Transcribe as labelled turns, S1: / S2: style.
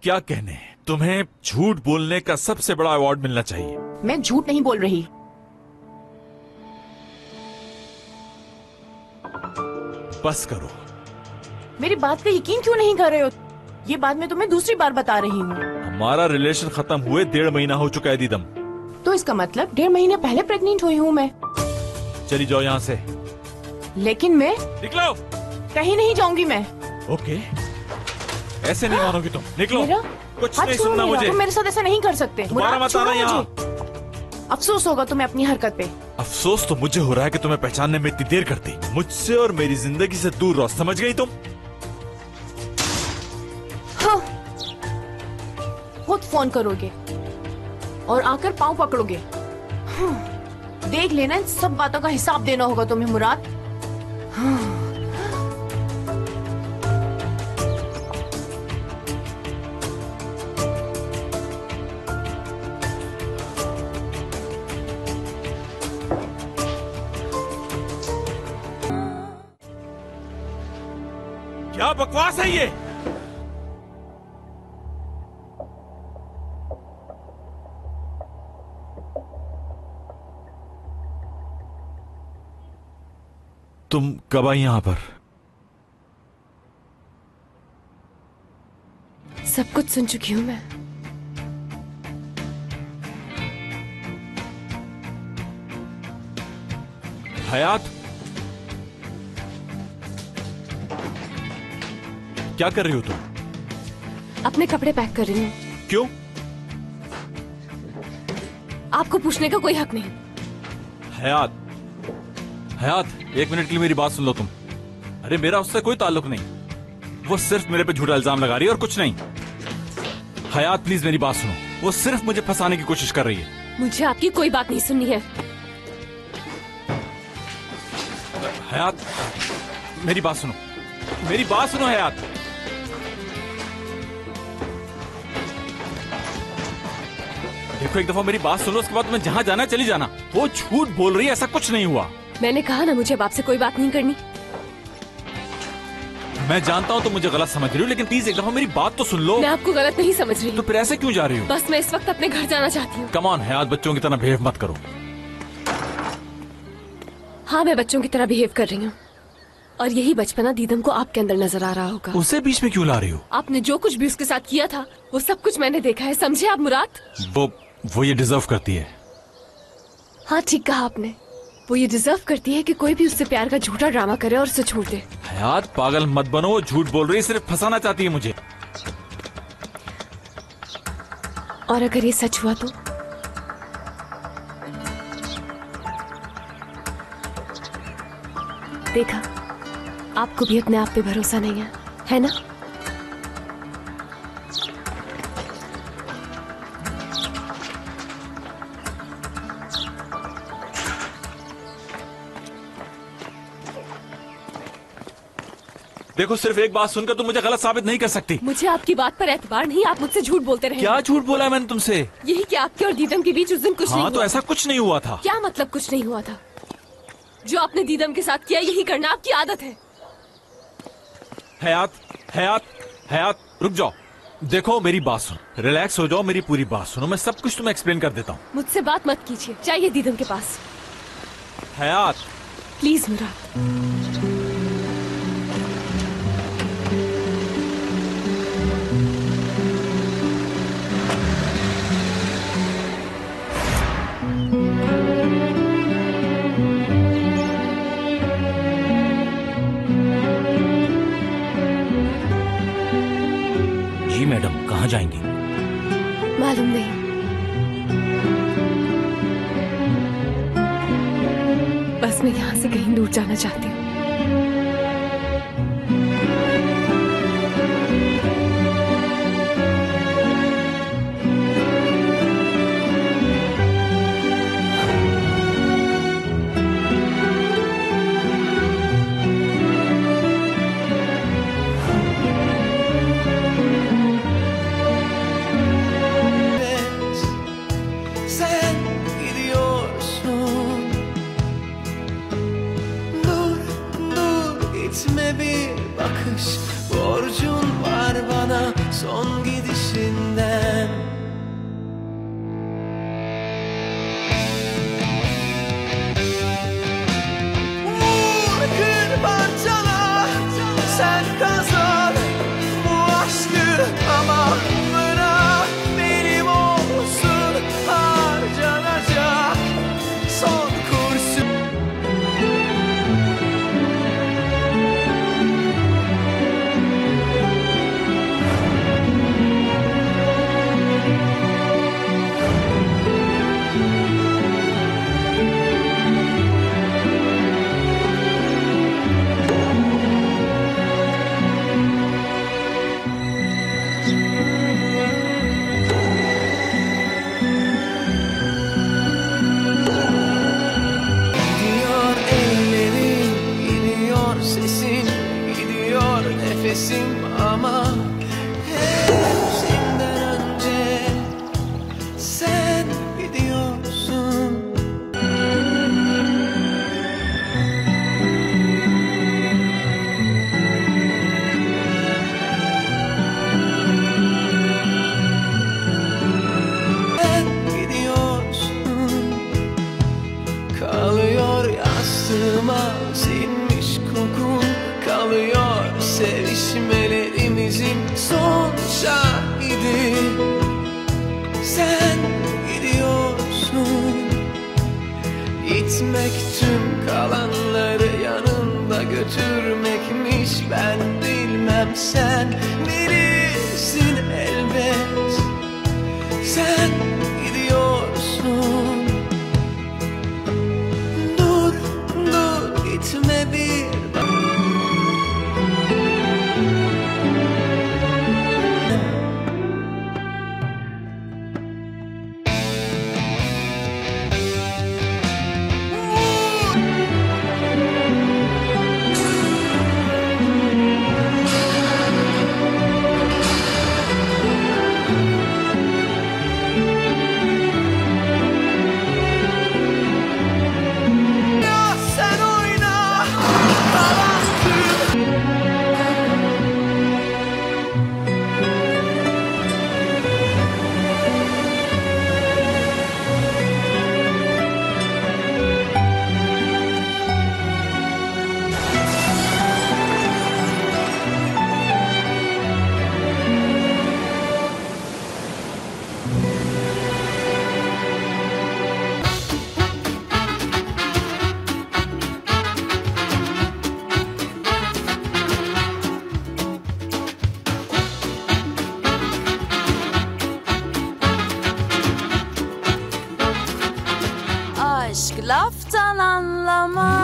S1: क्या कहने, तुम्हें झूठ बोलने का सबसे बड़ा अवार्ड मिलना चाहिए।
S2: मैं झूठ नहीं बोल रही।
S1: बस करो।
S2: मेरी बात का यकीन क्यों नहीं कर रहे हो? ये बात मैं तुम्हें दूसरी बार बता रही हूँ।
S1: हमारा रिलेशन खत्म हुए 1.5 महीना हो चुका है दीदम।
S2: तो इसका मतलब 1.5 महीने पहले प्रेग्नेंट हुई हूँ मैं।
S1: चली जाओ यहाँ से।
S2: लेकिन मैं
S1: निकलो।
S2: कहीं नहीं जाऊंगी मैं।
S1: ओके, ऐसे नहीं मानोगी तुम। निकलो।
S2: मेरा
S1: कुछ
S2: हाथ
S1: नहीं
S2: छोड़ो
S1: सुनना
S2: मेरा।
S1: मुझे।
S2: तुम मेरे साथ ऐसा नहीं कर सकते।
S1: दोबारा
S2: मुराद,
S1: मत आना
S2: छोड़ो
S1: यहाँ।
S2: मुझे। अफसोस होगा तुम्हें अपनी हरकत पे।
S1: अफसोस तो मुझे हो रहा है कि तुम्हें पहचानने में इतनी देर करती। मुझसे और मेरी जिंदगी से दूर रहो, समझ गई तुम?
S2: हाँ। खुद फोन करोगे और आकर पाँव पकड़ोगे। हाँ। देख लेना, इन सब बातों का हिसाब देना होगा तुम्हें मुराद। हाँ।
S1: क्या बकवास है ये? तुम कब आई यहां पर?
S2: सब कुछ सुन चुकी हूं मैं।
S1: हयात, क्या कर रही हो तुम?
S2: अपने कपड़े पैक कर रही हूँ।
S1: क्यों?
S2: आपको पूछने का कोई हक नहीं।
S1: हयात, हयात, 1 मिनट के लिए मेरी बात सुन लो तुम। अरे मेरा उससे कोई ताल्लुक नहीं। वो सिर्फ मेरे पे झूठा इल्जाम लगा रही है और कुछ नहीं। हयात प्लीज मेरी बात सुनो। वो सिर्फ मुझे फंसाने की कोशिश कर रही है।
S2: मुझे आपकी कोई बात नहीं सुननी है।
S1: हयात, मेरी बात सुनो। मेरी बात सुनो हयात। देखो, एक दफा मेरी बात सुनो, उसके बाद तुम्हें जहाँ जाना चली जाना। वो झूठ बोल रही है, ऐसा कुछ नहीं हुआ।
S2: मैंने कहा ना, मुझे अब आपसे कोई बात नहीं करनी।
S1: मैं जानता हूँ तुम मुझे गलत समझ रही हो, लेकिन प्लीज एक दफा मेरी बात तो सुन लो।
S2: मैं आपको गलत नहीं समझ रही।
S1: तो फिर ऐसे क्यों जा रही हो?
S2: बस मैं इस वक्त अपने घर जाना चाहती हूँ।
S1: कम ऑन हयात, बच्चों की तरह बिहेव मत करो।
S2: हाँ, मैं बच्चों की तरह बिहेव कर रही हूँ। और यही बचपना दीदम को आपके अंदर नजर आ रहा होगा।
S1: उसे बीच में क्यों ला रही हो?
S2: आपने जो कुछ भी उसके साथ किया था, वो सब कुछ मैंने देखा है। समझे आप मुराद?
S1: वो ये डिजर्व करती है।
S2: हाँ, ठीक कहा आपने। वो ये डिजर्व करती है कि कोई भी उससे प्यार का झूठा ड्रामा करे और उसे छोड़ दे।
S1: हयात पागल मत बनो, वो झूठ बोल रही है, सिर्फ फंसाना चाहती है मुझे।
S2: और अगर ये सच हुआ तो? देखा, आपको भी अपने आप पे भरोसा नहीं है ना?
S1: देखो, सिर्फ एक बात सुनकर तुम मुझे गलत साबित नहीं कर सकती।
S2: मुझे आपकी बात पर एतबार नहीं, आप मुझसे झूठ बोलते रहे।
S1: क्या झूठ बोला मैंने तुमसे?
S2: यही कि आपके और दीदम के बीच उस दिन कुछ नहीं हुआ।
S1: तो ऐसा कुछ नहीं हुआ था।
S2: क्या मतलब कुछ नहीं हुआ था? जो आपने दीदम के साथ किया, यही करना आपकी आदत है।
S1: हयात, हयात, हयात, रुक जाओ। देखो मेरी बात सुनो, रिलैक्स हो जाओ, मेरी पूरी बात सुनो। मैं सब कुछ तुम्हें एक्सप्लेन कर देता हूँ।
S2: मुझसे बात मत कीजिए, जाइए दीदम के पास।
S1: हयात
S2: प्लीज मुराद।
S1: जी मैडम, कहाँ जाएंगी?
S2: मालूम नहीं। बस मैं यहाँ से कहीं दूर जाना चाहती हूँ।
S3: Borcun var bana son gidiş içinden. Vur kır parçala, sen kazan bu aşkı ama bırak benim olsun harcanacak son kurşun. Gidiyor ellerin, gidiyor sesin, gidiyor nefesim ama hepsinden önce sen gidiyorsun. Sen gidiyorsun. Kalıyor yastığıma sinmiş kokun, kalıyor sevişmelerimizin son şahidi. Sen gidiyorsun. Gitmek tüm kalanları yanında götürmekmiş, ben bilmem sen bilirsin elbet. Sen gidiyorsun. Dur, dur gitme bir sen oyna kalan tüm.
S4: Aşk laftan anlamaz.